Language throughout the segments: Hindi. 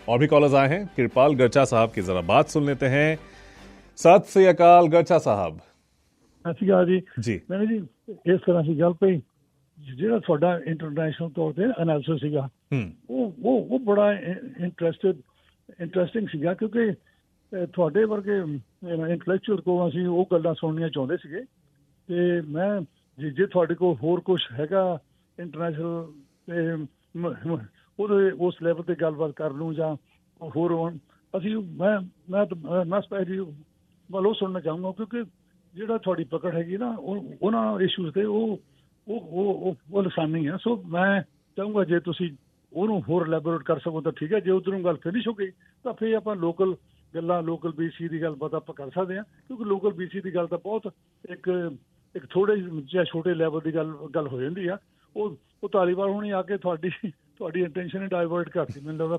और भी कॉलर्स आए हैं। कृपाल गर्चा साहब की जरा बात सुन लेते हैं। सत श्री अकाल गर्चा साहब। ਸਤਿ ਸ਼੍ਰੀ ਅਕਾਲ ਜੀ। ਜੀ ਮੈਨੂੰ ਜੀ ਇਸ ਤਰ੍ਹਾਂ ਸੀ ਗੱਲ ਪਈ, ਜਿਹੜਾ ਤੁਹਾਡਾ ਇੰਟਰਨੈਸ਼ਨਲ ਤੌਰ ਤੇ ਐਨਾਲਿਸਿਸ ਸੀਗਾ ਉਹ ਬੜਾ ਇੰਟਰਸਟਿੰਗ ਸੀਗਾ, ਕਿਉਂਕਿ ਤੁਹਾਡੇ ਵਰਗੇ ਇੰਟਲੈਕਚੁਅਲ ਕੋਲ ਅਸੀਂ ਉਹ ਗੱਲਾਂ ਸੁਣਨੀਆਂ ਚਾਹੁੰਦੇ ਸੀਗੇ। ਤੇ ਮੈਂ ਜੇ ਤੁਹਾਡੇ ਕੋਲ ਹੋਰ ਕੁਛ ਹੈਗਾ ਇੰਟਰਨੈਸ਼ਨਲ ਤੇ ਉਹਦੇ ਉਸ ਲੈਵਲ ਤੇ ਗੱਲਬਾਤ ਕਰ ਲੂੰ ਜਾਂ ਹੋਰ ਅਸੀਂ ਮੈਂ ਸਪੈਸ਼ਲੀ ਵੱਲ ਉਹ ਸੁਣਨਾ ਚਾਹੂੰਗਾ, ਕਿਉਂਕਿ ਜਿਹੜਾ ਤੁਹਾਡੀ ਪਕੜ ਹੈਗੀ ਨਾ ਉਹਨਾਂ ਇਸ਼ੂਜ਼ ਤੇ ਉਹ ਲਸਾਨੀ ਆ। ਸੋ ਮੈਂ ਚਾਹੂੰਗਾ ਜੇ ਤੁਸੀਂ ਉਹਨੂੰ ਹੋਰ ਇਲੈਬੋਰੇਟ ਕਰ ਸਕੋ ਤਾਂ ਠੀਕ ਹੈ। ਜੇ ਉੱਧਰੋਂ ਗੱਲ ਫਿਨਿਸ਼ ਹੋ ਗਈ ਤਾਂ ਫਿਰ ਆਪਾਂ ਲੋਕਲ ਗੱਲਾਂ, ਲੋਕਲ BC ਦੀ ਗੱਲਬਾਤ ਆਪਾਂ ਕਰ ਸਕਦੇ ਹਾਂ, ਕਿਉਂਕਿ ਲੋਕਲ BC ਦੀ ਗੱਲ ਤਾਂ ਬਹੁਤ ਇੱਕ ਥੋੜੇ ਜਿਹੇ ਛੋਟੇ ਲੈਵਲ ਦੀ ਗੱਲ ਹੋ ਜਾਂਦੀ ਆ। ਉਹ ਧਾਲੀਵਾਲ ਹੋਣੀ ਆ ਕੇ ਤੁਹਾਡੀ इंटेंशन ही डाइवर्ट करती, मुझे लगा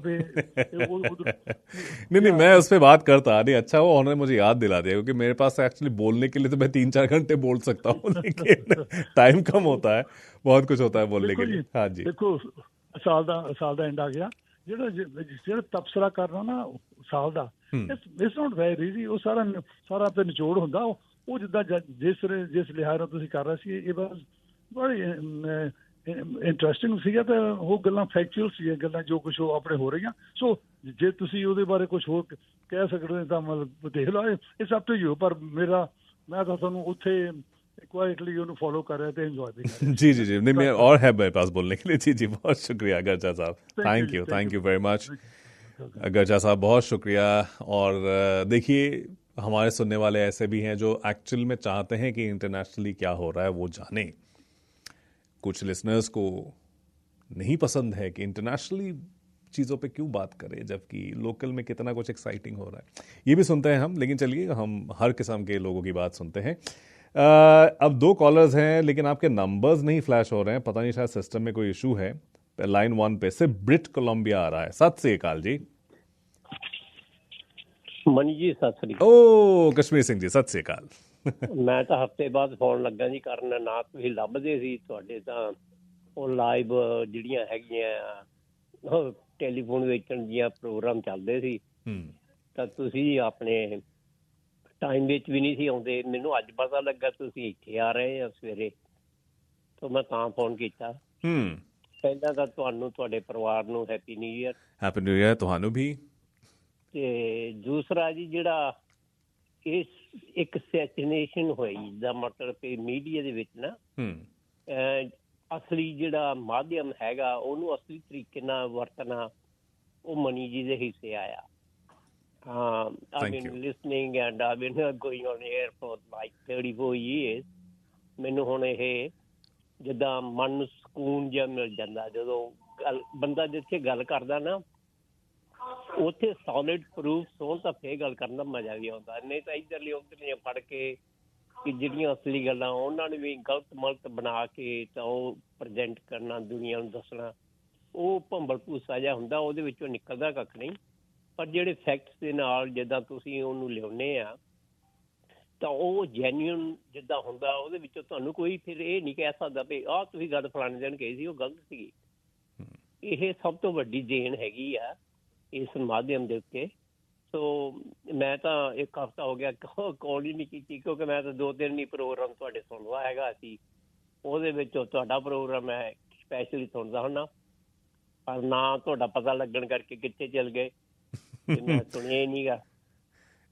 नहीं मैं उस पर बात करता नहीं। अच्छा वो उन्होंने मुझे याद दिला दिया, क्योंकि मेरे पास एक्चुअली बोलने के लिए तो मैं 3-4 घंटे बोल सकता हूँ, लेकिन टाइम कम होता है, बहुत कुछ होता है बोलने के लिए। हाँ जी देखो, साल ਦਾ एंड आ गया, ਜਿਹੜਾ ਤਬਸਰਾ ਕਰਨਾ ਨਾ ਸਾਲ ਦਾ, ਇਟਸ ਨਾਟ ਵੈਰੀ ਈਜ਼ੀ। ਉਹ ਸਾਰਾ ਤੇ ਨਿਚੋੜ ਹੁੰਦਾ। ਉਹ ਜਿੱਦਾਂ ਜਿਸ ਲਿਹਾਜ਼ ਨਾਲ ਤੁਸੀਂ ਕਰ ਰਹੇ ਸੀ, ਇਹ ਬਸ ਬੜੀ ਇੰਟਰਸਟਿੰਗ ਸੀਗਾ। ਤੇ ਉਹ ਗੱਲਾਂ ਫੈਕਚੁਅਲ ਸੀਗੀਆਂ, ਗੱਲਾਂ ਜੋ ਕੁਛ ਉਹ ਆਪਣੇ ਹੋ ਰਹੀਆਂ। ਸੋ ਜੇ ਤੁਸੀਂ ਉਹਦੇ ਬਾਰੇ ਕੁਛ ਹੋਰ ਕਹਿ ਸਕਦੇ ਤਾਂ ਮਤਲਬ ਦੇਖ ਲਓ, ਇਟਸ ਅਪ ਟੂ ਯੂ। ਪਰ ਮੈਂ ਤਾਂ ਤੁਹਾਨੂੰ ਉੱਥੇ क्वाइटली ਉਹਨੂੰ फॉलो कर रहे थे, एंजॉय भी कर रहे। जी नहीं मैं और है मेरे पास बोलने के लिए। जी बहुत शुक्रिया गर्चा साहब, थैंक यू वेरी मच गर्चा साहब, बहुत शुक्रिया। और देखिए हमारे सुनने वाले ऐसे भी हैं जो एक्चुअल में चाहते हैं कि इंटरनेशनली क्या हो रहा है वो जाने। कुछ लिसनर्स को नहीं पसंद है कि इंटरनेशनली चीज़ों पे क्यों बात करें जबकि लोकल में कितना कुछ एक्साइटिंग हो रहा है, ये भी सुनते हैं हम। लेकिन चलिए हम हर किस्म के लोगों की बात सुनते हैं। अब 2 कॉलर्स हैं लेकिन आपके नंबर्स नहीं फ्लैश हो रहे हैं, पता नहीं शायद सिस्टम में कोई इशू है। लाइन 1 पे से ब्रिट कोलंबिया आ रहा है। सत श्री अकाल जी। मनी जी सत श्री ओ कश्मीर सिंह जी सत श्री अकाल। ਮੈਂ ਤਾਂ ਹਫਤੇ ਬਾਅਦ ਫੋਨ ਲੱਗਾ ਜੀ ਕਰਨ, ਨਾ ਤੁਸੀਂ ਲੱਭਦੇ ਸੀ। ਤੁਹਾਡੇ ਤਾਂ ਉਹ ਲਾਈਵ ਜਿਹੜੀਆਂ ਹੈਗੀਆਂ ਟੈਲੀਫੋਨ ਵੇਚਣ ਦੀਆਂ ਪ੍ਰੋਗਰਾਮ ਚੱਲਦੇ ਸੀ, ਤਾਂ ਤੁਸੀਂ ਆਪਣੇ ਟਾਈਮ ਵਿੱਚ ਵੀ ਨਹੀਂ ਸੀ ਆਉਂਦੇ। ਮੈਨੂੰ ਅੱਜ ਪਤਾ ਲੱਗਾ ਤੁਸੀਂ ਇੱਥੇ ਆ ਰਹੇ ਆ ਸਵੇਰੇ, ਤਾਂ ਮੈਂ ਤਾਂ ਫੋਨ ਕੀਤਾ। ਪਹਿਲਾਂ ਤਾਂ ਤੁਹਾਨੂੰ, ਤੁਹਾਡੇ ਪਰਿਵਾਰ ਨੂੰ happy new year. Happy new year ਤੁਹਾਨੂੰ ਵੀ। ਤੇ ਦੂਸਰਾ ਜੀ, ਜਿਹੜਾ ਇਹ ਇੱਕ ਸੈਚੁਰੇਸ਼ਨ ਹੋਈ ਦਾ ਮਤਲਬ ਕਿ ਮੀਡੀਆ ਦੇ ਵਿੱਚ ਨਾ ਅਸਲੀ ਜਿਹੜਾ ਮਾਧਿਅਮ ਹੈਗਾ ਉਹਨੂੰ ਅਸਲੀ ਤਰੀਕੇ ਨਾਲ ਵਰਤਣਾ, ਉਹ ਮਨੀ ਜੀ ਦੇ ਹਿੱਸੇ ਆਇਆ। I've been listening and I've been going on air for like 34 years. ਮੈਨੂੰ ਹੁਣ ਇਹ ਜਿੱਦਾਂ ਮਨ ਨੂੰ ਸਕੂਨ ਜਿਹਾ ਮਿਲ ਜਾਂਦਾ ਜਦੋਂ ਬੰਦਾ ਜਿੱਥੇ ਗੱਲ ਕਰਦਾ ਨਾ ਉੱਥੇ ਸੋਲਿਡ ਪ੍ਰੂਫ ਹੋਣ ਤਾਂ ਫੇਰ ਗੱਲ ਕਰਨ ਦਾ ਮਜ਼ਾ ਵੀ ਆਉਂਦਾ। ਨਹੀਂ ਤਾਂ ਇੱਧਰਲੀ ਉੱਧਰਲੀਆਂ ਪੜ ਕੇ ਕਿ ਜਿਹੜੀਆਂ ਅਸਲੀ ਗੱਲਾਂ ਉਹਨਾਂ ਨੂੰ ਵੀ ਗਲਤ ਮਲਤ ਬਣਾ ਕੇ ਤਾਂ ਉਹ ਪ੍ਰਜੈਂਟ ਕਰਨਾ, ਦੁਨੀਆ ਨੂੰ ਦੱਸਣਾ, ਉਹ ਭੰਬਲ ਭੂਸਾ ਜਿਹਾ ਹੁੰਦਾ, ਉਹਦੇ ਵਿੱਚੋਂ ਨਿਕਲਦਾ ਕੱਖ ਨਹੀਂ। ਪਰ ਜਿਹੜੇ ਫੈਕਟਸ ਦੇ ਨਾਲ ਜਿੱਦਾਂ ਤੁਸੀਂ ਉਹਨੂੰ ਲਿਆਉਂਦੇ ਆ ਤਾਂ ਉਹ ਜੈਨੂਅਨ ਜਿੱਦਾਂ ਹੁੰਦਾ, ਉਹਦੇ ਵਿੱਚੋਂ ਤੁਹਾਨੂੰ ਕੋਈ ਫਿਰ ਇਹ ਨਹੀਂ ਕਹਿ ਸਕਦਾ ਵੀ ਆਹ ਤੁਸੀਂ ਗੱਲ ਫਲਾਣੇ ਦਿਨ ਕਹੀ ਸੀ ਉਹ ਗਲਤ ਸੀਗੀ। ਇਹ ਸਭ ਤੋਂ ਵੱਡੀ ਦੇਣ ਹੈਗੀ ਆ ਇਸ ਮਾਧਿਅਮ ਦੇ ਉੱਤੇ। ਸੋ ਮੈਂ ਤਾਂ ਇੱਕ ਹਫ਼ਤਾ ਹੋ ਗਿਆ ਕਾਲ ਹੀ ਨਹੀਂ ਕੀਤੀ, ਕਿਉਂਕਿ ਮੈਂ ਤਾਂ 2-3 ਹੀ ਪ੍ਰੋਗਰਾਮ ਤੁਹਾਡੇ ਸੁਣਦਾ ਹੈਗਾ ਸੀ। ਉਹਦੇ ਵਿੱਚੋਂ ਤੁਹਾਡਾ ਪ੍ਰੋਗਰਾਮ ਮੈਂ ਸਪੈਸ਼ਲੀ ਸੁਣਦਾ ਹੁੰਦਾ, ਪਰ ਨਾ ਤੁਹਾਡਾ ਪਤਾ ਲੱਗਣ ਕਰਕੇ ਕਿੱਥੇ ਚਲ ਗਏ, मैं सुनिया ही नहीं गा।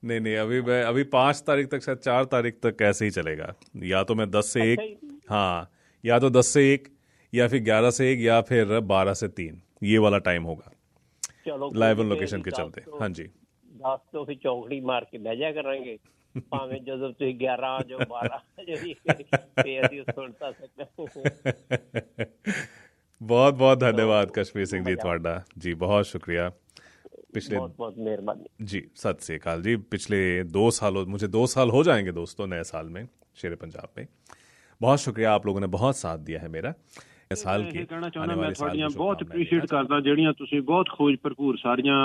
नहीं अभी 5 तारीख तक, शायद 4 तारीख तक ऐसे ही चलेगा। या तो मैं 10 से 1, हाँ या तो 10 से 1 या फिर 11 से 1 या फिर 12 से 3, ये वाला टाइम होगा। चलो लाइव ऑन लोकेशन के चलते। हाँ जी 10 तो फिर चौकड़ी मार के बह जा करांगे, ਭਾਵੇਂ ਜਦੋਂ ਤੁਸੀਂ 11 ਆ ਜਾਓ 12 ਜਿਹੜੀ ਤੇ ਅਸੀਂ ਸੁਣ ਤਾਂ ਸਕਦੇ। बहुत बहुत धन्यवाद कश्मीर सिंह जी ਤੁਹਾਡਾ जी, बहुत शुक्रिया। पिछले बहुत मेहरबानी जी, सत श्री अकाल जी। पिछले 2 सालों, मुझे 2 साल हो जाएंगे दोस्तों नए साल में शेर पंजाब में। बहुत शुक्रिया, आप लोगों ने बहुत साथ दिया है मेरा इस साल के। कहना चाहना मैं ਤੁਹਾਡੀਆਂ ਬਹੁਤ ਅਪਰੀਸ਼ੀਏਟ ਕਰਦਾ, ਜਿਹੜੀਆਂ ਤੁਸੀਂ ਬਹੁਤ ਖੋਜ ਭਰਪੂਰ ਸਾਰੀਆਂ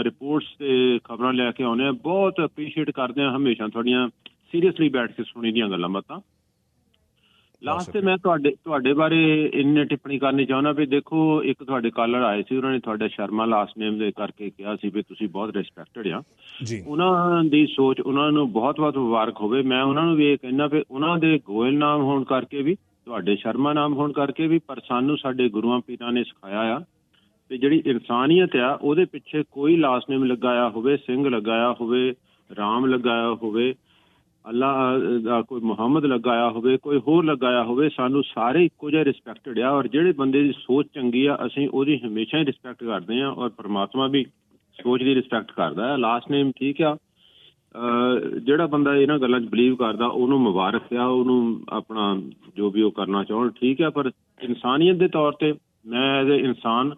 ਰਿਪੋਰਟਸ ਤੇ ਖਬਰਾਂ ਲੈ ਕੇ ਆਉਂਦੇ ਆ, ਬਹੁਤ ਅਪਰੀਸ਼ੀਏਟ ਕਰਦੇ ਆ ਹਮੇਸ਼ਾ ਤੁਹਾਡੀਆਂ ਸੀਰੀਅਸਲੀ ਬੈਠ ਕੇ ਸੁਣੀ ਦੀਆਂ ਗੱਲਾਂ ਬਾਤਾਂ। ਲਾਸਟ ਤੇ ਮੈਂ ਤੁਹਾਡੇ ਬਾਰੇ ਇੰਨੇ ਟਿੱਪਣੀ ਕਰਨੀ ਚਾਹੁੰਦਾ ਵੀ ਦੇਖੋ ਇੱਕ ਤੁਹਾਡੇ ਕਾਲਰ ਆਏ ਸੀ, ਉਹਨਾਂ ਨੇ ਤੁਹਾਡਾ ਸ਼ਰਮਾ ਲਾਸਟ ਨੇਮ ਦੇ ਕਰਕੇ ਕਿਹਾ ਸੀ ਵੀ ਤੁਸੀਂ ਬਹੁਤ ਰਿਸਪੈਕਟਡ ਆ ਜੀ। ਉਹਨਾਂ ਦੀ ਸੋਚ, ਉਹਨਾਂ ਨੂੰ ਬਹੁਤ ਬਹੁਤ ਮੁਬਾਰਕ ਹੋਵੇ। ਮੈਂ ਉਹਨਾਂ ਨੂੰ ਵੀ ਇਹ ਕਹਿੰਦਾ ਵੀ ਉਹਨਾਂ ਦੇ ਗੋਇਲ ਨਾਮ ਹੋਣ ਕਰਕੇ ਵੀ, ਤੁਹਾਡੇ ਸ਼ਰਮਾ ਨਾਮ ਹੋਣ ਕਰਕੇ ਵੀ, ਪਰ ਸਾਨੂੰ ਸਾਡੇ ਗੁਰੂਆਂ ਪੀਰਾਂ ਨੇ ਸਿਖਾਇਆ ਆ ਵੀ ਜਿਹੜੀ ਇਨਸਾਨੀਅਤ ਆ ਉਹਦੇ ਪਿੱਛੇ ਕੋਈ ਲਾਸਟ ਨੇਮ ਲਗਾਇਆ ਹੋਵੇ, ਸਿੰਘ ਲਗਾਇਆ ਹੋਵੇ, ਰਾਮ ਲਗਾਇਆ ਹੋਵੇ, ਅੱਲਾ ਦਾ ਕੋਈ ਮੁਹੰਮਦ ਲਗਾਇਆ ਹੋਵੇ, ਕੋਈ ਹੋਰ ਲਗਾਇਆ ਹੋਵੇ, ਸਾਨੂੰ ਸਾਰੇ ਇੱਕੋ ਜਿਹੇ ਰਿਸਪੈਕਟਡ ਆ। ਔਰ ਜਿਹੜੇ ਬੰਦੇ ਦੀ ਸੋਚ ਚੰਗੀ ਆ ਅਸੀਂ ਉਹਦੀ ਹਮੇਸ਼ਾ ਹੀ ਰਿਸਪੈਕਟ ਕਰਦੇ ਹਾਂ, ਔਰ ਪਰਮਾਤਮਾ ਵੀ ਸੋਚ ਦੀ ਰਿਸਪੈਕਟ ਕਰਦਾ ਹੈ। ਲਾਸਟ ਨੇਮ ਠੀਕ ਆ, ਜਿਹੜਾ ਬੰਦਾ ਇਹਨਾਂ ਗੱਲਾਂ 'ਚ ਬਿਲੀਵ ਕਰਦਾ ਉਹਨੂੰ ਮੁਬਾਰਕ ਆ, ਉਹਨੂੰ ਆਪਣਾ ਜੋ ਵੀ ਉਹ ਕਰਨਾ ਚਾਹੁਣ ਠੀਕ ਆ। ਪਰ ਇਨਸਾਨੀਅਤ ਦੇ ਤੌਰ 'ਤੇ ਮੈਂ ਐਜ਼ ਏ ਇਨਸਾਨ,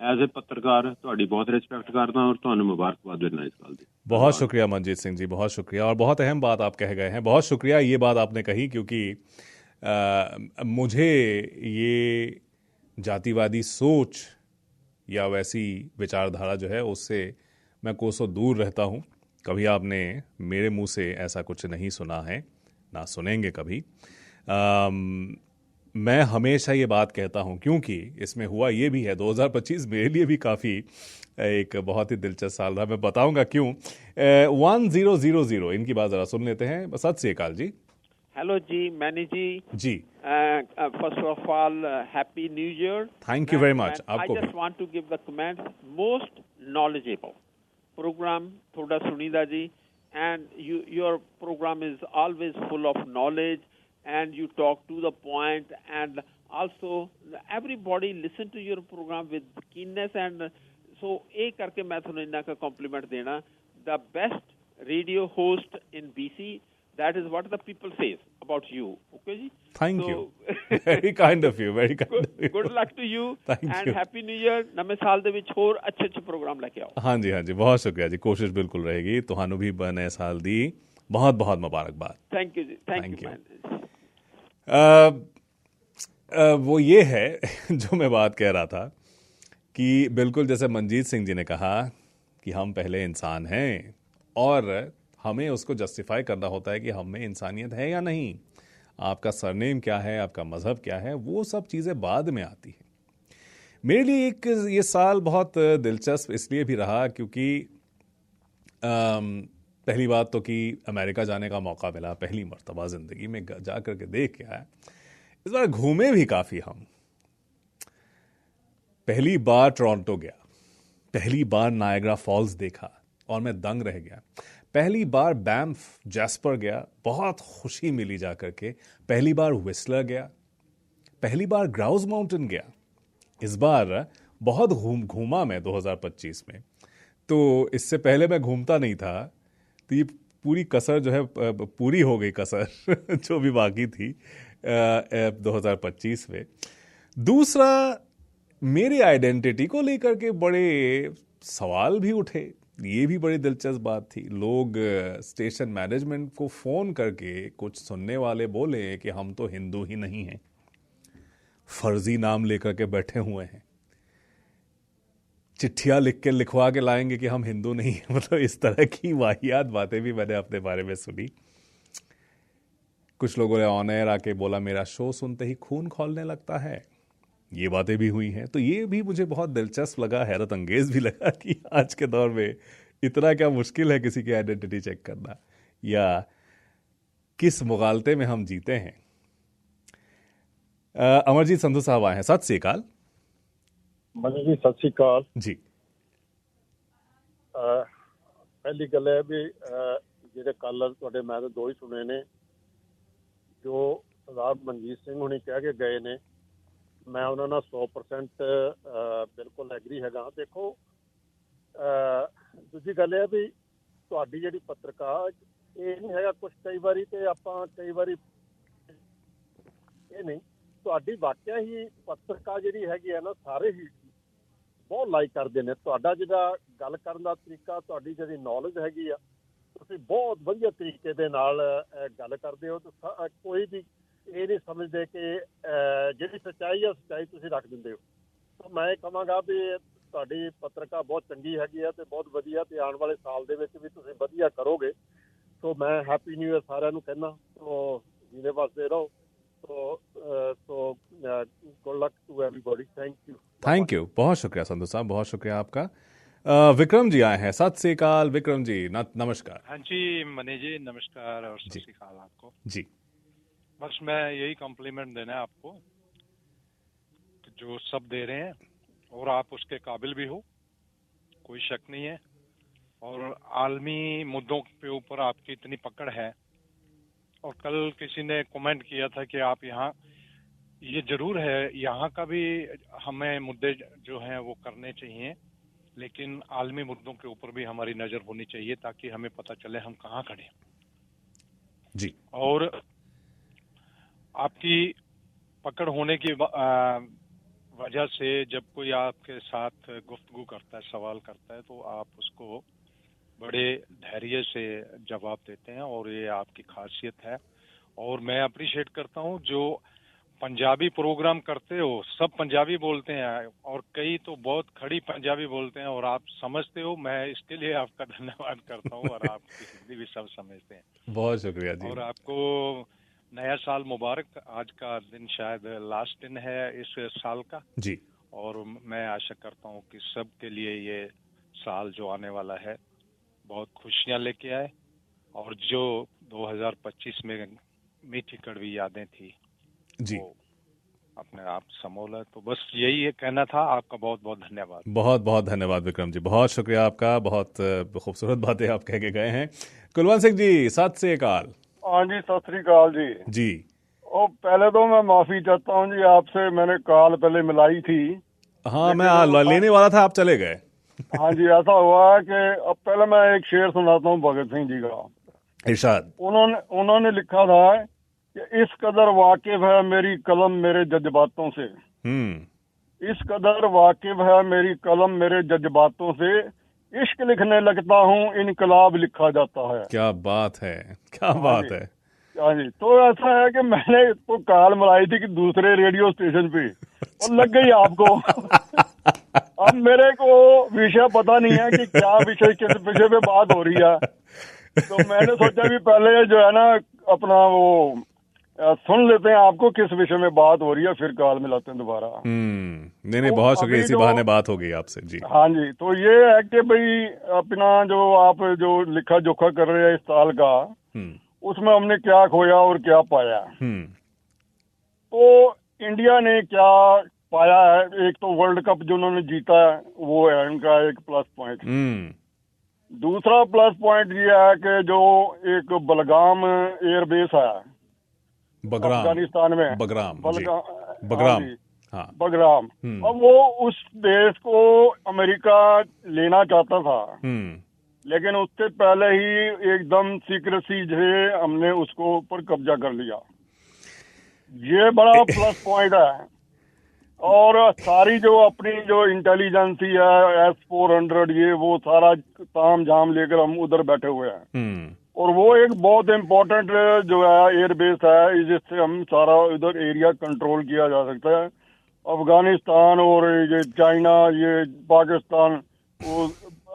एज ए पत्रकार ਤੁਹਾਡੀ बहुत रिस्पेक्ट करता हूँ और ਤੁਹਾਨੂੰ मुबारकबाद देना इस गल की। बहुत शुक्रिया मनजीत सिंह जी, बहुत शुक्रिया। और बहुत अहम बात आप कह गए हैं, बहुत शुक्रिया ये बात आपने कही, क्योंकि मुझे ये जातिवादी सोच या वैसी विचारधारा जो है उससे मैं कोसों दूर रहता हूँ। कभी आपने मेरे मुंह से ऐसा कुछ नहीं सुना है, ना सुनेंगे कभी। मैं हमेशा ये बात कहता हूँ, क्योंकि इसमें हुआ ये भी है, 2025 मेरे लिए भी काफ़ी एक बहुत ही दिलचस्प साल रहा। मैं बताऊंगा क्यों। 1000 इनकी बात ज़रा सुन लेते हैं। सत श्री अकाल जी। हेलो जी, मैनी जी। जी first of all happy new year. Thank you very much. आपको I just want to give the comment, most knowledgeable programme थोड़ा सुनीदा जी, and your programme is always full of knowledge and you talk to the point, and also everybody listen to your program with keenness, and so ek karke main thonu inna ka compliment dena, the best radio host in BC, that is what the people says about you. Okay ji, thank you very kind of you, very kind of you. Good luck to you thank and you. happy new year। नਵੇਂ ਸਾਲ ਦੇ ਵਿੱਚ ਹੋਰ ਅੱਛੇ ਪ੍ਰੋਗਰਾਮ ਲੈ ਕੇ ਆਓ। हाँ जी, हाँ जी, बहुत शुक्रिया जी, कोशिश बिल्कुल रहेगी। ਤੁਹਾਨੂੰ भी नए साल दी बहुत बहुत मुबारकबाद। थैंक यू जी, थैंक यू। वो ये है जो मैं बात कह रहा था कि बिल्कुल जैसे मनजीत सिंह जी ने कहा कि हम पहले इंसान हैं और हमें उसको जस्टिफाई करना होता है कि हम में इंसानियत है या नहीं। आपका सरनेम क्या है, आपका मज़हब क्या है, वो सब चीज़ें बाद में आती हैं। मेरे लिए एक ये साल बहुत दिलचस्प इसलिए भी रहा क्योंकि पहली बात तो कि अमेरिका जाने का मौका मिला, पहली मर्तबा ज़िंदगी में जा कर के देख के आया। इस बार घूमे भी काफ़ी हम। पहली बार टोरंटो गया, पहली बार नायग्रा फॉल्स देखा और मैं दंग रह गया। पहली बार बैंफ जैस्पर गया, बहुत खुशी मिली जा कर के। पहली बार व्हिस्लर गया, पहली बार ग्राउज माउंटेन गया। इस बार बहुत घूमा मैं 2025 में। तो इससे पहले मैं घूमता नहीं था, तो ये पूरी कसर जो है पूरी हो गई, कसर जो भी बाकी थी 2025 में। दूसरा, मेरी आइडेंटिटी को लेकर के बड़े सवाल भी उठे। ये भी बड़ी दिलचस्प बात थी। लोग स्टेशन मैनेजमेंट को फ़ोन करके कुछ सुनने वाले बोले कि हम तो हिंदू ही नहीं हैं, फर्जी नाम लेकर के बैठे हुए हैं, चिट्ठियाँ लिख के लिखवा के लाएंगे कि हम हिंदू नहीं हैं। मतलब इस तरह की वाहियात बातें भी मैंने अपने बारे में सुनी। कुछ लोगों ने ऑन एयर आके बोला मेरा शो सुनते ही खून खौलने लगता है। ये बातें भी हुई हैं। तो ये भी मुझे बहुत दिलचस्प लगा, हैरत अंगेज भी लगा कि आज के दौर में इतना क्या मुश्किल है किसी की आइडेंटिटी चेक करना, या किस मुगालते में हम जीते हैं। अमरजीत संधू साहब आए हैं। सत श्री अकाल। मनी जी सत श्री अकाल जी। पहली गल है भी ਜਿਹੜੇ ਕਾਲਰ ਤੁਹਾਡੇ ਮੈਂ ਤਾਂ ਦੋ ਹੀ ਸੁਣੇ ਨੇ, ਜੋ ਸਰਦਾਰ ਮਨਜੀਤ ਸਿੰਘ ਹੁਣੀ ਕਹਿ ਕੇ ਗਏ ਨੇ, ਮੈਂ ਉਹਨਾਂ ਨਾਲ 100% ਬਿਲਕੁਲ ਐਗਰੀ ਹੈਗਾ। ਦੇਖੋ ਦੂਜੀ ਗੱਲ ਇਹ ਵੀ ਤੁਹਾਡੀ ਜਿਹੜੀ ਪੱਤਰਕਾਰ ਇਹ ਨਹੀਂ ਹੈਗਾ, ਕੁਛ ਕਈ ਵਾਰੀ ਤੇ ਆਪਾਂ ਕਈ ਵਾਰੀ ਇਹ ਨਹੀਂ, ਤੁਹਾਡੀ ਵਾਕਿਆ ਹੀ ਪੱਤਰਕਾਰ ਜਿਹੜੀ ਹੈਗੀ ਹੈ ਨਾ, ਸਾਰੇ ਹੀ ਬਹੁਤ ਲਾਈਕ ਕਰਦੇ ਨੇ। ਤੁਹਾਡਾ ਜਿਹੜਾ ਗੱਲ ਕਰਨ ਦਾ ਤਰੀਕਾ, ਤੁਹਾਡੀ ਜਿਹੜੀ ਨੌਲੇਜ ਹੈਗੀ ਆ, ਤੁਸੀਂ ਬਹੁਤ ਵਧੀਆ ਤਰੀਕੇ ਦੇ ਨਾਲ ਗੱਲ ਕਰਦੇ ਹੋ। ਤਾਂ ਕੋਈ ਵੀ ਇਹ ਨਹੀਂ ਸਮਝਦੇ ਕਿ ਜਿਹੜੀ ਸੱਚਾਈ ਆ ਸੱਚਾਈ ਤੁਸੀਂ ਰੱਖ ਦਿੰਦੇ ਹੋ। ਤਾਂ ਮੈਂ ਕਹਾਂਗਾ ਵੀ ਤੁਹਾਡੀ ਪੱਤਰਕਾਰ ਬਹੁਤ ਚੰਗੀ ਹੈਗੀ ਆ ਅਤੇ ਬਹੁਤ ਵਧੀਆ, ਅਤੇ ਆਉਣ ਵਾਲੇ ਸਾਲ ਦੇ ਵਿੱਚ ਵੀ ਤੁਸੀਂ ਵਧੀਆ ਕਰੋਗੇ। ਸੋ ਮੈਂ ਹੈਪੀ ਨਿਊ ਈਅਰ ਸਾਰਿਆਂ ਨੂੰ ਕਹਿੰਦਾ। ਸੋ ਜੀਣੇ ਵਸਦੇ ਰਹੋ। So good luck to everybody. Thank you. Thank you, बहुत शुक्रिया संधू साहब, बहुत शुक्रिया आपका। विक्रम जी आए हैं। सत श्री अकाल विक्रम जी, नमस्कार। हाँ जी मनी जी, नमस्कार और सत श्री अकाल आपको जी। बस मैं यही कॉम्प्लीमेंट देना है आपको कि जो सब दे रहे हैं और आप उसके काबिल भी हो, कोई शक नहीं है। और आलमी मुद्दों पे ऊपर आपकी इतनी पकड़ है। और कल किसी ने कमेंट किया था कि आप यहाँ, ये जरूर है, यहाँ का भी हमें मुद्दे जो हैं वो करने चाहिए, लेकिन आलमी मुद्दों के ऊपर भी हमारी नजर होनी चाहिए ताकि हमें पता चले हम कहाँ खड़े हैं जी। और आपकी पकड़ होने की वजह से जब कोई आपके साथ गुफ्तगू करता है, सवाल करता है, तो आप उसको बड़े धैर्य से जवाब देते हैं और ये आपकी खासियत है। और मैं अप्रिशिएट करता हूँ जो पंजाबी प्रोग्राम करते हो, सब पंजाबी बोलते हैं और कई तो बहुत खड़ी पंजाबी बोलते हैं और आप समझते हो। मैं इसके लिए आपका धन्यवाद करता हूँ और आपकी हिंदी भी सब समझते हैं। बहुत शुक्रिया जी। और आपको नया साल मुबारक। आज का दिन शायद लास्ट दिन है इस साल का जी। और मैं आशा करता हूँ कि सबके लिए ये साल जो आने वाला है बहुत खुशियाँ लेके आए और जो 2025 में मीठी कड़वी यादें थी जी, वो अपने आप समोला। तो बस यही कहना था। आपका बहुत बहुत धन्यवाद। बहुत बहुत धन्यवाद विक्रम जी, बहुत शुक्रिया आपका। बहुत खूबसूरत बातें आप कह के गए हैं। कुलवंत सिंह जी, सत श्री अकाल। हाँ जी, सत श्री अकाल जी। जी। और पहले तो मैं माफी चाहता हूँ जी आपसे, मैंने कॉल पहले मिलाई थी। हाँ, मैं लेने वाला था, आप चले गए। हाँ जी, ऐसा हुआ कि अब पहले मैं एक शेर सुनाता हूँ भगत सिंह जी का। इरशाद। उन्होंने लिखा था कि इस कदर वाकिफ है मेरी कलम मेरे जज्बातों से, इस कदर वाकिफ है मेरी कलम मेरे जज्बातों से, इश्क लिखने लगता हूँ इनकलाब लिखा जाता है। क्या बात है, क्या बात है। हाँ जी, तो ऐसा है कि मैंने तो कॉल मिलाई थी कि दूसरे रेडियो स्टेशन पे और लग गई आपको। अब मेरे को विषय पता नहीं है कि क्या विषय, किस विषय पे बात हो रही है। तो मैंने सोचा भी पहले जो है ना अपना वो सुन लेते हैं आपको किस विषय में बात हो रही है, फिर कॉल मिलाते हैं दोबारा। नहीं, बहुत शुक्रिया, इसी बहाने बात हो गई आपसे जी। हाँ जी, तो ये है कि भाई अपना जो आप जो लिखा जोखा कर रहे हैं इस साल का, उसमें हमने क्या खोया और क्या पाया। तो इंडिया ने क्या पाया है, एक तो वर्ल्ड कप जो उन्होंने जीता है वो है उनका एक प्लस पॉइंट। दूसरा प्लस पॉइंट ये है कि जो एक बलगाम एयरबेस है अफगानिस्तान में, बगराम, अब वो उस देश को अमेरिका लेना चाहता था, लेकिन उससे पहले ही एकदम सीक्रेसी से हमने उसको ऊपर कब्जा कर लिया। ये बड़ा प्लस पॉइंट है। और सारी जो अपनी जो इंटेलिजेंसी है S-400 ये वो सारा ताम झाम लेकर हम उधर बैठे हुए हैं। और वो एक बहुत इम्पोर्टेंट जो है एयरबेस है, जिससे हम सारा इधर एरिया कंट्रोल किया जा सकता है। अफगानिस्तान और ये चाइना, ये पाकिस्तान, वो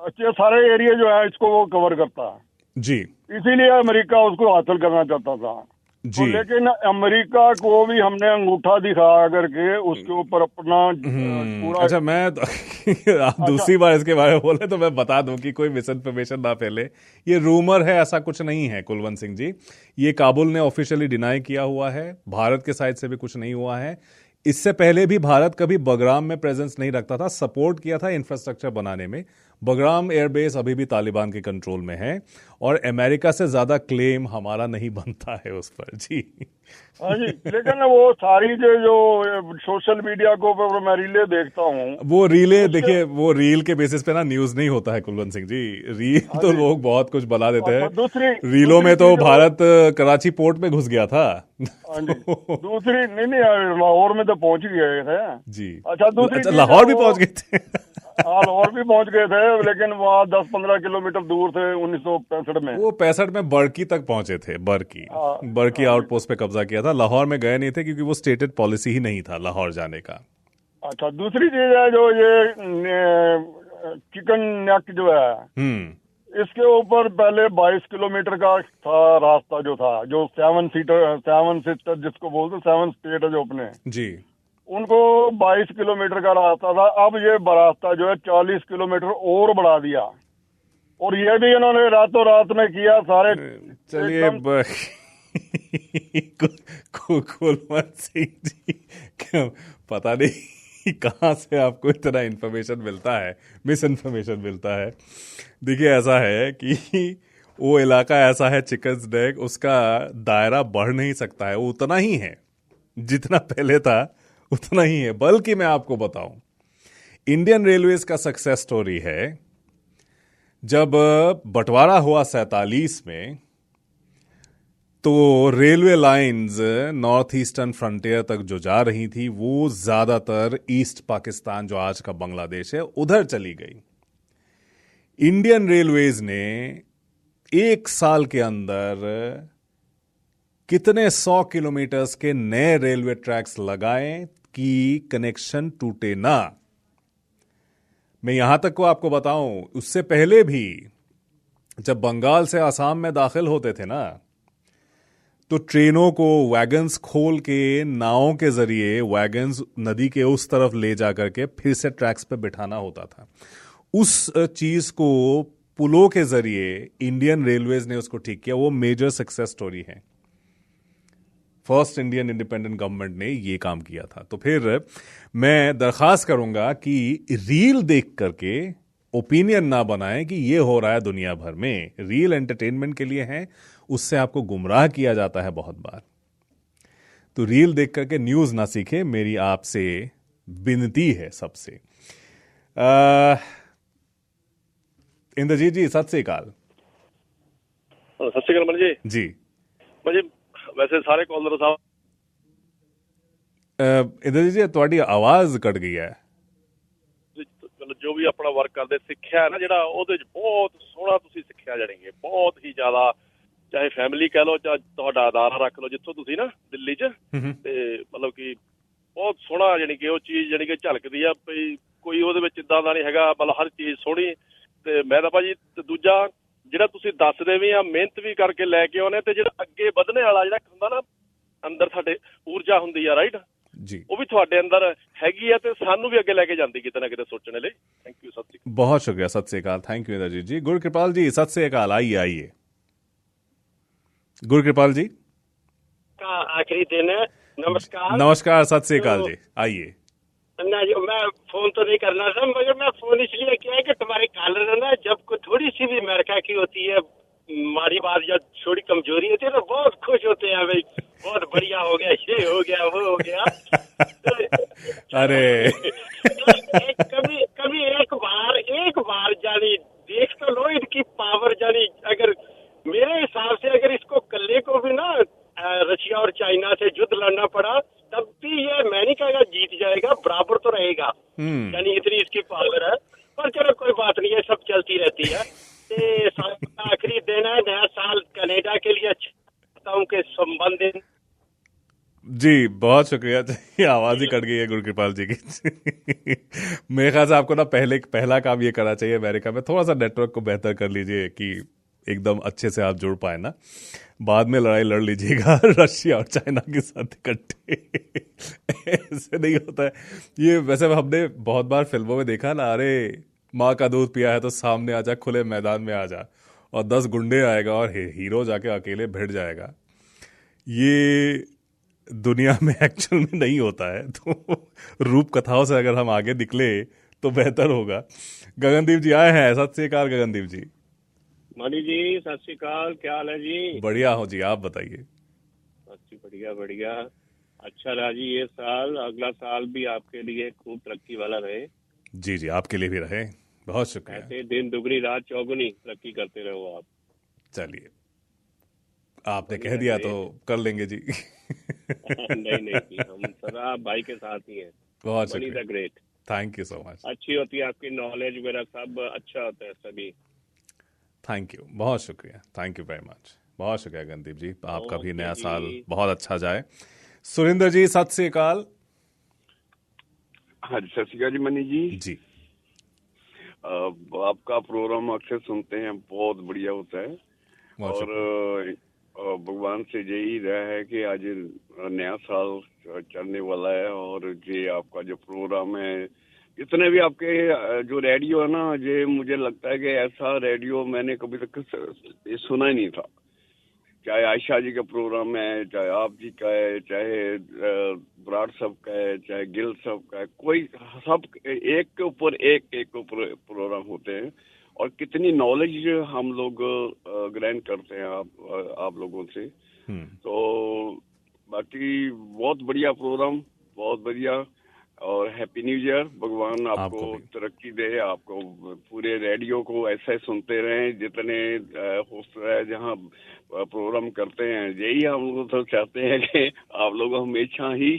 अच्छे सारे एरिया जो है इसको वो कवर करता है जी। इसीलिए अमेरिका उसको हासिल करना चाहता था जी। तो लेकिन अमेरिका को भी हमने अंगूठा दिखा करके उसके ऊपर अपना पूरा। अच्छा, मैं आप दूसरी बार इसके बारे में बोले तो मैं बता दूं कि कोई मिस इन्फॉर्मेशन ना फैले। ये रूमर है, ऐसा कुछ नहीं है कुलवंत सिंह जी। ये काबुल ने ऑफिशियली डिनाई किया हुआ है, भारत के साइड से भी कुछ नहीं हुआ है। इससे पहले भी भारत कभी बगराम में प्रेजेंस नहीं रखता था, सपोर्ट किया था इंफ्रास्ट्रक्चर बनाने में। बगराम एयरबेस अभी भी तालिबान के कंट्रोल में है और अमेरिका से ज्यादा क्लेम हमारा नहीं बनता है उस पर जी। हाँ जी, लेकिन वो सारी जो सोशल मीडिया को मैं रीले देखता हूँ, वो रीले देखिए, वो रील के बेसिस पे ना न्यूज नहीं होता है कुलवंत सिंह जी। रील तो लोग बहुत कुछ बना देते हैं। रीलों में तो भारत कराची पोर्ट में घुस गया था। हाँ जी, दूसरी नहीं लाहौर में तो पहुंच गए थे जी। अच्छा, लाहौर भी पहुंच गए थे। हाँ, लाहौर भी पहुंच गए थे, लेकिन वहाँ 10-15 किलोमीटर दूर थे 1965 में। वो 65 में बर्की तक पहुंचे थे। बर्की आउटपोस्ट पे कब्जा किया था। लाहौर में गए नहीं थे क्योंकि वो स्टेटेड पॉलिसी ही नहीं था लाहौर जाने का। अच्छा, दूसरी चीज है जो ये चिकन नेक जो है, इसके ऊपर पहले 22 किलोमीटर का था रास्ता, जो था, जो 7 सीटर जिसको बोलते, 7 स्टेट है जो अपने जी, उनको 22 किलोमीटर का रास्ता था। अब ये रास्ता जो है 40 किलोमीटर और बढ़ा दिया, और ये भी इन्होंने रातों रात में किया सारे। चलिए कुलवंत सिंह जी, पता नहीं कहाँ से आपको इतना इन्फॉर्मेशन मिलता है, मिस इन्फॉर्मेशन मिलता है। देखिए ऐसा है कि वो इलाका ऐसा है चिकन्स नेक, उसका दायरा बढ़ नहीं सकता है, वो उतना ही है जितना पहले था, उतना ही है। बल्कि मैं आपको बताऊं, इंडियन रेलवेज का सक्सेस स्टोरी है, जब बंटवारा हुआ 47 में, तो railway lines north eastern frontier तक जो जा रही थी वो ज्यादातर ईस्ट पाकिस्तान, जो आज का बांग्लादेश है, उधर चली गई। इंडियन रेलवेज ने 1 साल के अंदर कितने 100 किलोमीटर्स के नए रेलवे ट्रैक्स लगाए कि कनेक्शन टूटे ना। मैं यहां तक को आपको बताऊं, उससे पहले भी जब बंगाल से असम में दाखिल होते थे ना, तो ट्रेनों को वैगन्स खोल के नावों के जरिए वैगन्स नदी के उस तरफ ले जाकर के फिर से ट्रैक्स पे बिठाना होता था। उस चीज को पुलों के जरिए इंडियन रेलवेज ने उसको ठीक किया। वो मेजर सक्सेस स्टोरी है। फर्स्ट इंडियन इंडिपेंडेंट गवर्नमेंट ने ये काम किया था। तो फिर मैं दरखास्त करूंगा कि रील देख करके ओपिनियन ना बनाएं कि ये हो रहा है दुनिया भर में। रील एंटरटेनमेंट के लिए है, उससे आपको गुमराह किया जाता है बहुत बार। तो रील देख करके न्यूज ना सीखे, मेरी आपसे विनती है सबसे। इंद्रजीत जी, सत श्री अकाल। सत श्री अकाल जी। जी भाजी, वैसे सारे कॉलर साहब, इंद्रजीत जी ਤੁਹਾਡੀ ਆਵਾਜ਼ ਕੱਟ ਗਈ ਹੈ। ਜੋ ਵੀ ਆਪਣਾ ਵਰਕ ਕਰਦੇ, ਸਿੱਖਿਆ ਹੈ ਨਾ ਜਿਹੜਾ, ਉਹਦੇ ਚ ਬਹੁਤ ਸੋਹਣਾ ਤੁਸੀਂ ਸਿੱਖਿਆ ਜਾਣਗੇ, ਬਹੁਤ ਹੀ ਜ਼ਿਆਦਾ। ਚਾਹੇ ਫੈਮਿਲੀ ਕਹਿ ਲਓ, ਚਾਹੇ ਤੁਹਾਡਾ ਅਦਾਰਾ ਰੱਖ ਲਓ, ਜਿੱਥੋਂ ਤੁਸੀਂ ਨਾ ਦਿੱਲੀ 'ਚ, ਤੇ ਮਤਲਬ ਕਿ ਬਹੁਤ ਸੋਹਣਾ ਜਾਣੀ ਕਿ ਉਹ ਚੀਜ਼ ਜਾਣੀ ਕਿ ਝਲਕਦੀ ਆ ਵੀ ਕੋਈ ਉਹਦੇ ਵਿੱਚ ਇਦਾਂ ਦਾ ਨਹੀਂ ਹੈਗਾ। ਮਤਲਬ ਹਰ ਚੀਜ਼ ਸੋਹਣੀ। ਤੇ ਮੈਂ ਤਾਂ ਭਾਜੀ, ਤੇ ਦੂਜਾ ਜਿਹੜਾ ਤੁਸੀਂ ਦੱਸਦੇ ਵੀ ਆ, ਮਿਹਨਤ ਵੀ ਕਰਕੇ ਲੈ ਕੇ ਆਉਣੇ, ਤੇ ਜਿਹੜਾ ਅੱਗੇ ਵਧਣੇ ਵਾਲਾ ਜਿਹੜਾ ਹੁੰਦਾ ਨਾ ਅੰਦਰ ਸਾਡੇ ਊਰਜਾ ਹੁੰਦੀ ਆ, ਰਾਈਟ जी, ਉਹ ਵੀ ਤੁਹਾਡੇ ਅੰਦਰ ਹੈਗੀ ਆ, ਤੇ ਸਾਨੂੰ ਵੀ ਅੱਗੇ ਲੈ ਕੇ ਜਾਂਦੀ ਕਿਤੇ ਨਾ ਕਿਤੇ ਸੋਚਣ ਲਈ। थैंक यू, सत श्री अकाल। बहुत शुक्रिया, सत श्री अकाल। थैंक यू इंद्रजीत जी। गुरकृपाल जी, सत श्री अकाल। आइए आइए गुरकृपाल जी का आखिरी दिन है। नमस्कार। नमस्कार, सत श्री अकाल जी, आइए। ना जो मैं फोन तो नहीं करना था, मगर मैं फोन इसलिए किया है कि तुम्हारे कॉलर है ना, जब कोई थोड़ी सी भी अमेरिका की होती है हमारी बात, जब थोड़ी कमजोरी होती है तो बहुत खुश होते हैं, भाई बहुत बढ़िया हो गया, ये हो गया, वो हो गया। अरे कभी एक बार जानी देख तो लो इनकी पावर। जानी अगर मेरे हिसाब से अगर इसको कल्ले को भी ना रशिया और चाइना से युद्ध लड़ना पड़ा, तब भी ये मैं नहीं कहूँगा जीत जाएगा, बराबर तो रहेगा। यानी इतनी इसकी पावर है। पर चलो कोई बात नहीं है, सब चलती रहती है। साल का आखिरी दिन है, नया साल कनाडा के लिए अच्छा के संबंधित। जी बहुत शुक्रिया। ये आवाज ही कट गई है गुरकृपाल जी की। मेरे ख्याल से आपको ना पहला काम ये करना चाहिए अमेरिका में, थोड़ा सा नेटवर्क को बेहतर कर लीजिए कि एकदम अच्छे से आप जुड़ पाए ना। बाद में लड़ाई लड़ लीजिएगा रशिया और चाइना के साथ इकट्ठे। ऐसे नहीं होता है ये। वैसे हमने बहुत बार फिल्मों में देखा ना, अरे माँ का दूध पिया है तो सामने आ जा, खुले मैदान में आ जा, और 10 गुंडे आएगा और हीरो जाके अकेले भिड़ जाएगा। ये दुनिया में एक्चुअल में नहीं होता है। तो रूप कथाओं से अगर हम आगे निकले तो बेहतर होगा। गगनदीप जी आए हैं। सत श्री अकाल गगनदीप जी। मणि जी, सत श्री अकाल। क्या हाल है जी? बढ़िया हो जी, आप बताइए। बढ़िया बढ़िया। अच्छा रहा जी ये साल, अगला साल भी आपके लिए खूब तरक्की वाला रहे। जी जी, आपके लिए भी रहे। बहुत शुक्रिया। ऐसे दिन दुगनी रात चौगुनी तरक्की करते रहो आप। चलिए, आपने कह दिया तो कर लेंगे जी। नहीं, हम सदा भाई के साथ ही हैं। बहुत शुक्रिया। Great, thank you so much. अच्छी होती है आपकी नॉलेज वगैरह, सब अच्छा होता है सभी। थैंक यू, बहुत शुक्रिया। Thank you very much. बहुत शुक्रिया गगनदीप जी। आपका भी नया साल बहुत अच्छा जाए। सुरेंद्र जी, सत श्री अकाल। हाँ जी, सत श्री अकाल जी मनी जी। जी आपका प्रोग्राम अक्सर सुनते हैं, बहुत बढ़िया होता है। और भगवान से यही रहा है कि आज नया साल चलने वाला है और ये आपका जो प्रोग्राम है, जितने भी आपके जो रेडियो है ना, ये मुझे लगता है कि ऐसा रेडियो मैंने कभी तक सुना ही नहीं था। चाहे आयशा जी का प्रोग्राम है, चाहे आप जी का है, चाहे बराड़ साहब का है, चाहे गिल साहब का है, कोई सब एक के ऊपर एक ऊपर प्रोग्राम होते हैं और कितनी नॉलेज हम लोग ग्रहण करते हैं आप लोगों से। तो बाकी बहुत बढ़िया प्रोग्राम, बहुत बढ़िया। और हैप्पी न्यू ईयर। भगवान आपको तरक्की दे, आपको पूरे रेडियो को ऐसे सुनते रहें, जितने होस्ट है जहाँ प्रोग्राम करते हैं, यही हम लोग तो चाहते हैं कि आप लोग हमेशा ही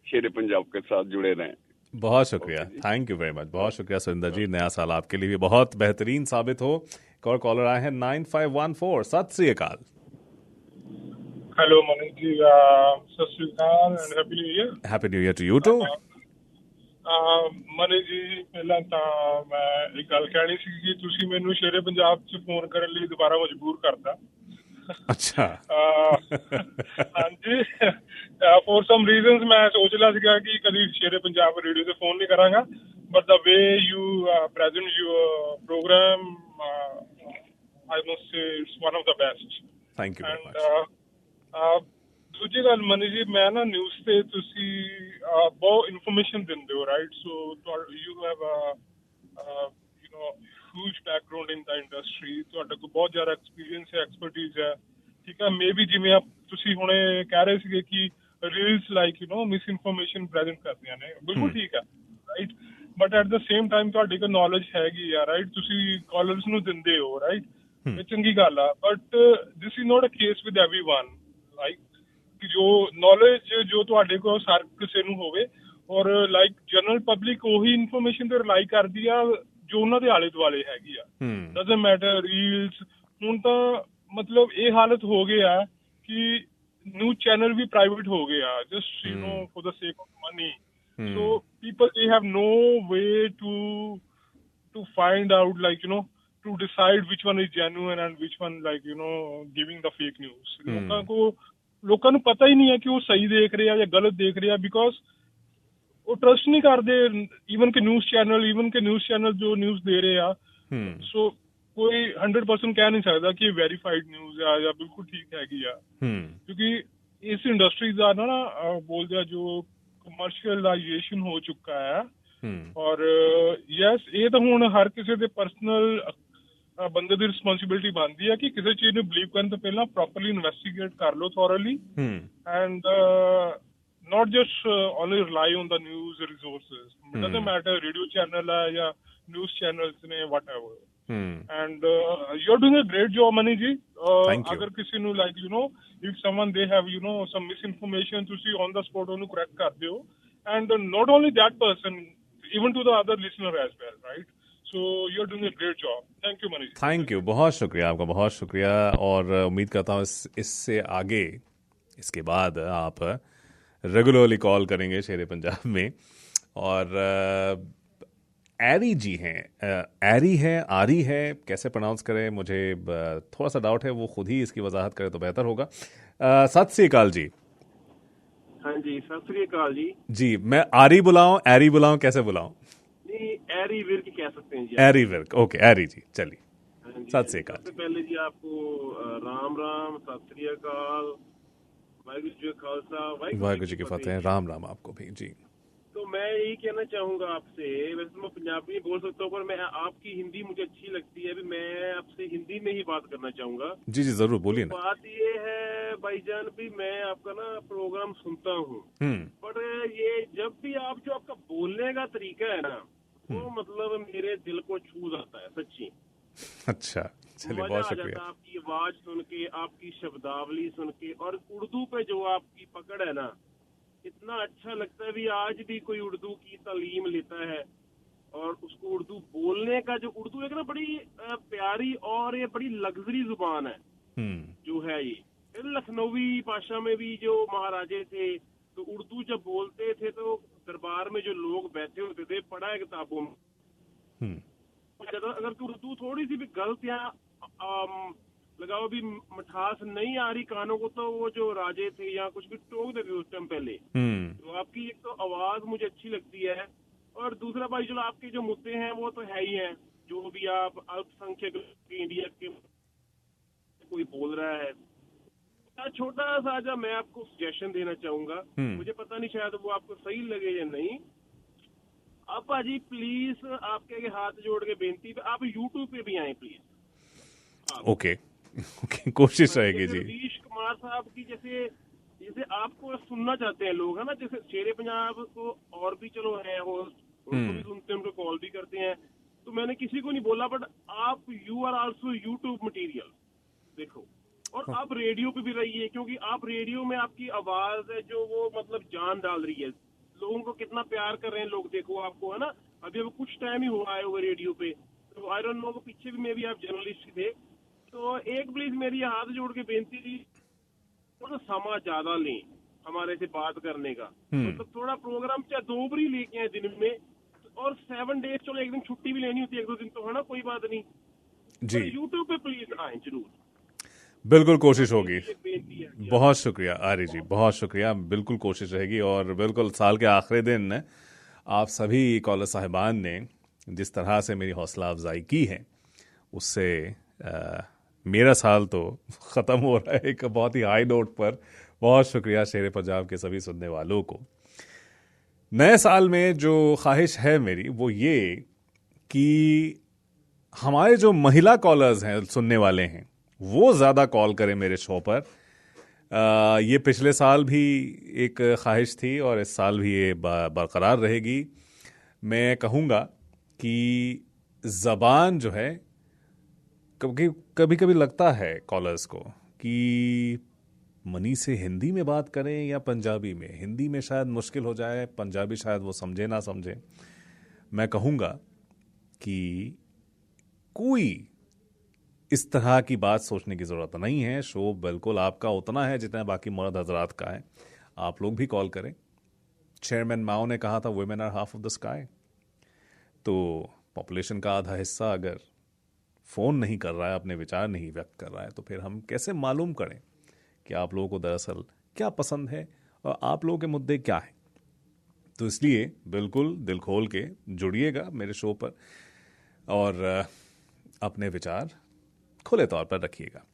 शेर पंजाब के साथ जुड़े रहें। बहुत शुक्रिया, थैंक यू वेरी मच, बहुत शुक्रिया सुरेंद्र जी। नया साल आपके लिए भी बहुत बेहतरीन साबित हो। एक और कॉलर आए हैं 9514। सत श्री अकाल। हेलो मनीष जी, सत श्री अकाल and happy new year. Happy new year to you too. Mani ji, ਪਹਿਲਾਂ ਤਾਂ ਮੈਂ ਇੱਕ ਗੱਲ ਕਹਿਣੀ ਸੀ ਕਿ ਤੁਸੀਂ ਮੈਨੂੰ ਸ਼ੇਰੇ ਪੰਜਾਬ 'ਚ ਫੋਨ ਕਰਨ ਲਈ ਦੁਬਾਰਾ ਮਜਬੂਰ ਕਰਤਾ। ਅੱਛਾ। ਹਾਂਜੀ, ਫੋਰ ਸਮ ਰੀਜ਼ਨਸ ਮੈਂ ਸੋਚ ਲਿਆ ਸੀਗਾ ਕਿ ਕਦੀ ਸ਼ੇਰੇ ਪੰਜਾਬ ਰੇਡੀਓ ਤੇ ਫੋਨ ਨਹੀਂ ਕਰਾਂਗਾ, but the way you present your program, I must say it's one of the best. Thank you very much. ਦੂਜੀ ਗੱਲ ਮਨੀ ਜੀ, ਮੈਂ ਨਾ ਨਿਊਜ਼ ਤੇ ਤੁਸੀਂ ਬਹੁਤ ਇਨਫੋਰਮੇਸ਼ਨ ਦਿੰਦੇ ਹੋ, right? So you have you know huge background in the industry, ਤੁਹਾਡੇ ਕੋਲ ਬਹੁਤ ਜ਼ਿਆਦਾ ਐਕਸਪੀਰੀਅੰਸ ਹੈ, ਐਕਸਪਰਟੀਜ਼ ਹੈ, ਠੀਕ ਹੈ। ਮੇ ਬੀ ਜਿਵੇਂ ਤੁਸੀਂ ਹੁਣੇ ਕਹਿ ਰਹੇ ਸੀਗੇ ਕਿ reels like you know miss information present ਕਰਦੀਆਂ ਨੇ, ਬਿਲਕੁਲ ਠੀਕ ਹੈ, right. But at the same time ਤੁਹਾਡੇ ਕੋਲ ਨੌਲੇਜ ਹੈਗੀ ਆ, ਰਾਈਟ? ਤੁਸੀਂ ਕਾਲਰਸ ਨੂੰ ਦਿੰਦੇ ਹੋ, ਰਾਈਟ? ਇਹ ਚੰਗੀ ਗੱਲ ਆ, but this is not a case with everyone, right? ਕਿ ਜੋ ਨੌਲੇਜ ਜੋ ਤੁਹਾਡੇ ਕੋਲ ਹਰ ਕਿਸੇ ਨੂੰ ਹੋਵੇ, ਔਰ ਲਾਈਕ ਜਨਰਲ ਪਬਲਿਕ ਉਹੀ ਇਨਫੋਰਮੇਸ਼ਨ ਤੇ ਰਿਲਾਈ ਕਰਦੀ ਆ ਜੋ ਉਹਨਾਂ ਦੇ ਆਲੇ ਦੁਆਲੇ ਹੈਗੀ ਆ। Doesn't matter reels. ਹੁਣ ਤਾਂ ਮਤਲਬ ਇਹ ਹਾਲਤ ਹੋ ਗਈ ਆ ਕਿ ਨਿਊਜ਼ ਚੈਨਲ ਵੀ ਪ੍ਰਾਈਵੇਟ ਹੋ ਗਏ ਆ, just you know for the sake of money. So people, they have no way to find out, like, you know, to decide which one is genuine and which one, like, you know, giving the fake news. ਲੋਕਾਂ ਨੂੰ ਪਤਾ ਹੀ ਨਹੀਂ ਹੈ ਕਿ ਉਹ ਸਹੀ ਦੇਖ ਰਹੇ ਆ ਜਾਂ ਗਲਤ ਦੇਖ ਰਹੇ ਆ, ਬਿਕੋਜ਼ ਉਹ ਟਰਸਟ ਨਹੀਂ ਕਰਦੇ ਈਵਨ ਕਿ ਨਿਊਜ਼ ਚੈਨਲ ਜੋ ਨਿਊਜ਼ ਦੇ ਰਹੇ ਆ। ਸੋ ਕੋਈ 100% ਕਹਿ ਨਹੀਂ ਸਕਦਾ ਕਿ ਇਹ ਵੈਰੀਫਾਈਡ ਨਿਊਜ਼ ਆ ਜਾਂ ਬਿਲਕੁਲ ਠੀਕ ਹੈਗੀ ਆ, ਕਿਉਂਕਿ ਇਸ ਇੰਡਸਟਰੀ ਦਾ ਨਾ ਬੋਲਦੇ ਆ ਜੋ ਕਮਰਸ਼ੀਅਲਾਈਜੇਸ਼ਨ ਹੋ ਚੁੱਕਾ ਹੈ। ਔਰ ਯੈਸ, ਇਹ ਤਾਂ ਹੁਣ ਹਰ ਕਿਸੇ ਦੇ ਪਰਸਨਲ ਬੰਦੇ ਦੀ ਰਿਸਪੌਂਸਿਬਿਲਿਟੀ ਬਣਦੀ ਹੈ ਕਿ ਕਿਸੇ ਚੀਜ਼ ਨੂੰ ਬਿਲੀਵ ਕਰਨ ਤੋਂ ਪਹਿਲਾਂ ਪ੍ਰੋਪਰਲੀ ਇਨਵੈਸਟੀਗੇਟ ਕਰ ਲਓ thoroughly, and not just only rely on the news resources. It doesn't matter radio channel hai ya news channels ne, whatever. And you're doing a great job, Mani ji. Agar kisi nu, like, you know, if someone they have, you know, some misinformation, tusi on the spot onu correct kar de ho, and not only that person, even to the other listener as well, right? So you're doing a great job. Thank you, Mani ji. Thank you, बहुत शुक्रिया आपका, बहुत शुक्रिया। और उम्मीद करता हूँ इससे आगे, इसके बाद आप रेगुलरली कॉल करेंगे शेरे पंजाब में। और एरी जी हैं, एरी है, आरी है, कैसे प्रोनाउंस करें, मुझे थोड़ा सा डाउट है, वो खुद ही इसकी वजाहत करें तो बेहतर होगा। सत श्री अकाल जी। हाँ जी, सत श्री अकाल जी। जी, मैं आरी बुलाऊं, एरी बुलाऊं, कैसे बुलाऊं? नहीं, एरी विर्क कह सकते हैं जी। एरी विर्क, ओके, एरी जी, चलिए। सत श्री अकाल। सबसे पहले जी आपको राम राम, सत श्री अकाल, वाहिगुरू जी का खालसा, वाहिगुरू जी की फतेह। राम राम आपको भी जी। तो मैं यही कहना चाहूंगा आपसे, वैसे तो मैं पंजाबी बोल सकता हूँ, पर मैं आपकी हिंदी मुझे अच्छी लगती है, मैं आपसे हिंदी में ही बात करना चाहूंगा। जी जी, जरूर बोलिए ना। बात ये है भाईजान भी, मैं आपका ना प्रोग्राम सुनता हूँ, पर ये जब भी आप जो आपका बोलने का तरीका है ना, वो मतलब मेरे दिल को छू जाता है, सच्ची। अच्छा, चलिए, बहुत शुक्रिया। आपकी आवाज सुन के, आपकी शब्दावली सुन के, और उर्दू पे जो आपकी पकड़ है ना, इतना अच्छा लगता है। भी आज भी कोई उर्दू की तालीम लेता है और उसको उर्दू बोलने का, जो उर्दू एक ना बड़ी प्यारी और ये बड़ी लग्जरी जुबान है जो है। ये लखनवी भाषा में भी जो महाराजे थे, तो उर्दू जब बोलते थे तो दरबार में जो लोग बैठे होते थे, पढ़ा है किताबों में, अगर उर्दू थोड़ी सी भी गलत या लगाओ भी मिठास नहीं आ रही कानों को, तो वो जो राजे थे या कुछ भी टोक देते उस टाइम पहले। तो आपकी एक तो आवाज मुझे अच्छी लगती है, और दूसरा भाई चलो आपके जो मुद्दे हैं वो तो है ही हैं, जो भी आप अल्पसंख्यक इंडिया के कोई बोल रहा है। छोटा सा जो मैं आपको सजेशन देना चाहूंगा, मुझे पता नहीं शायद वो आपको सही लगे या नहीं। आप भाजी प्लीज आपके हाथ जोड़ के बेनती पे, आप यूट्यूब पे भी आए प्लीज। ओके कोशिश रहेगी जी। नीतीश कुमार साहब की जैसे आपको सुनना चाहते हैं लोग, है ना, जैसे शेरे पंजाब को और भी चलो है होस्ट, उनको भी सुनते हैं, उनको कॉल भी करते हैं, तो मैंने किसी को नहीं बोला, बट आप you are also YouTube material देखो, और आप रेडियो पे भी रहिए, क्योंकि आप रेडियो में आपकी आवाज है जो वो मतलब जान डाल रही है, लोगों को कितना प्यार कर रहे हैं लोग, देखो आपको, है ना, अभी कुछ टाइम ही हुआ है वो रेडियो पे, तो आई डोंट नो, वो पीछे भी मे भी आप जर्नलिस्ट थे, तो एक प्लीज मेरी हाथ जोड़ के बेनती थी, थोड़ा समा ज्यादा लें हमारे से बात करने का, मतलब थोड़ा प्रोग्राम चाहे 2 बार ही लेके आए दिन में, और 7 डेज चलो एक दिन छुट्टी भी लेनी होती है 1-2 दिन, तो है ना, कोई बात नहीं जी। यूट्यूब पे प्लीज आए जरूर, बिल्कुल कोशिश होगी। बहुत शुक्रिया आर्य जी, बहुत शुक्रिया, बिल्कुल कोशिश रहेगी। और बिल्कुल साल के आखिरी दिन आप सभी कॉलर साहिबान ने जिस तरह से मेरी हौसला अफजाई की है, उससे मेरा साल तो ख़त्म हो रहा है एक बहुत ही हाई नोट पर। बहुत शुक्रिया शेर पंजाब के सभी सुनने वालों को। नए साल में जो ख्वाहिश है मेरी वो ये कि हमारे जो महिला कॉलर्स हैं, सुनने वाले हैं, वो ज़्यादा कॉल करें मेरे शो पर। ये पिछले साल भी एक ख्वाहिश थी और इस साल भी ये बरकरार रहेगी। मैं कहूँगा कि ज़बान जो है, कभी कभी लगता है कॉलर्स को कि मनी से हिंदी में बात करें या पंजाबी में। हिंदी में शायद मुश्किल हो जाए, पंजाबी शायद वो समझे ना समझे। मैं कहूँगा कि कोई इस तरह की बात सोचने की ज़रूरत नहीं है। शो बिल्कुल आपका उतना है जितना बाकी मर्द हजरात का है। आप लोग भी कॉल करें। चेयरमैन माओ ने कहा था women are half of the sky. तो पॉपुलेशन का आधा हिस्सा अगर फ़ोन नहीं कर रहा है, अपने विचार नहीं व्यक्त कर रहा है, तो फिर हम कैसे मालूम करें कि आप लोगों को दरअसल क्या पसंद है और आप लोगों के मुद्दे क्या हैं। तो इसलिए बिल्कुल दिल खोल के जुड़िएगा मेरे शो पर और अपने विचार खुले तौर पर रखिएगा।